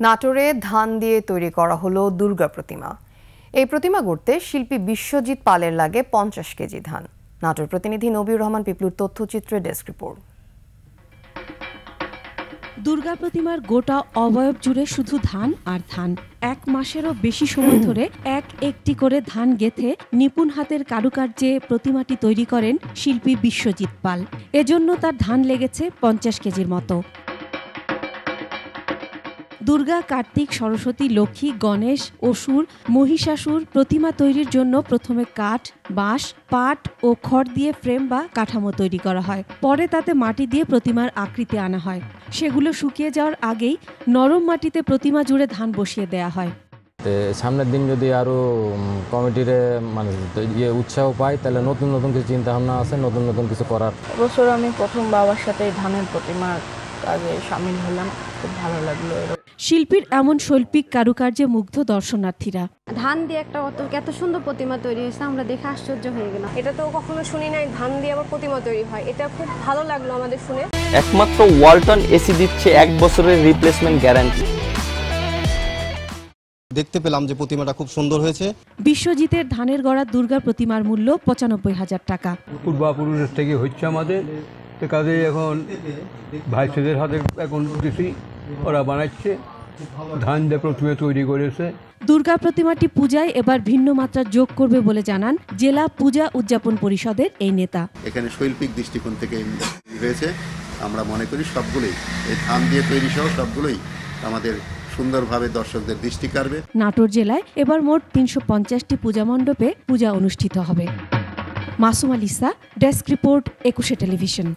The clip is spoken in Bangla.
নাটোরে ধান দিয়ে তৈরি করা হলো দুর্গা প্রতিমা। এই প্রতিমা গড়তে শিল্পী বিশ্বজিৎ পালের লাগে 50 কেজি ধান। নাটোর প্রতিনিধি নবীর রহমান পিপলুর তথ্যচিত্রে ডেস্ক রিপোর্ট। দুর্গা প্রতিমার গোটা অবয়ব জুড়ে শুধু ধান আর ধান। 1 মাসেরও বেশি সময় ধরে একটি করে ধান গেঁথে নিপুণ হাতের কারুকার্যে প্রতিমাটি তৈরি করেন শিল্পী বিশ্বজিৎ পাল। এজন্য তার ধান লেগেছে 50 কেজির মতো। দুর্গা, কার্তিক, সরস্বতী, লক্ষ্মী, গণেশ, অসুর, মহিষাসুর প্রতিমা তৈরির জন্য প্রথমে কাঠ, বাঁশ, পাট ও খড় দিয়ে ফ্রেম বা কাঠামো তৈরি করা হয়। পরে তাতে মাটি দিয়ে প্রতিমার আকৃতি আনা হয়। সেগুলো শুকিয়ে যাওয়ার আগেই নরম মাটিতে প্রতিমা জুড়ে ধান বসিয়ে দেয়া হয়। সামনের দিন যদি আরো কমিটির মানে উৎসাহ পায়, তাহলে নতুন নতুন কিছু চিন্তা ভাবনা আছে, নতুন নতুন কিছু করার। বছর আমি প্রথম বাবার সাথে ধানের প্রতিমার কাজে সামিল হলাম, খুব ভালো লাগলো। শিল্পীর এমন শৈল্পিক কারুকার্যে মুগ্ধ দর্শনার্থীরা। ধান দিয়ে এত সুন্দর প্রতিমা তৈরি হয়েছে, আমরা দেখে আশ্চর্য হয়ে গেলাম। এটা তো কখনো শুনি নাই, ধান দিয়ে আবার প্রতিমা তৈরি হয়। এটা খুব ভালো লাগলো আমাদের শুনে। একমাত্র ওয়ালটন এসি দিচ্ছে 1 বছরের রিপ্লেসমেন্ট গ্যারান্টি। দেখতে পেলাম যে প্রতিমাটা খুব সুন্দর হয়েছে। বিশ্বজিতের ধানের গড়া দুর্গা প্রতিমার মূল্য 95,000 টাকা। পূর্বপুরুষের থেকে হচ্ছে আমাদের কাজে, এখন ভাইদের হাতে এখন দিছি, ওরা বানাচ্ছে, ধান দিয়ে প্রতিমা তৈরি করেছে। দুর্গা প্রতিমাটি পূজায় এবার ভিন্ন মাত্রা যোগ করবে বলে জানান জেলা পূজা উদযাপন পরিষদের এই নেতা। এখানে শৈল্পিক দৃষ্টিকোণ থেকে হয়েছে। আমরা মনে করি সবগুলোই এই ধান দিয়ে তৈরি সহ সবগুলোই আমাদের সুন্দরভাবে দর্শকদের দৃষ্টি কাড়বে। নাটোর জেলায় এবার মোট 350টি পূজা মণ্ডপে পূজা অনুষ্ঠিত হবে। Masum আলিসা, desk report, 21 television.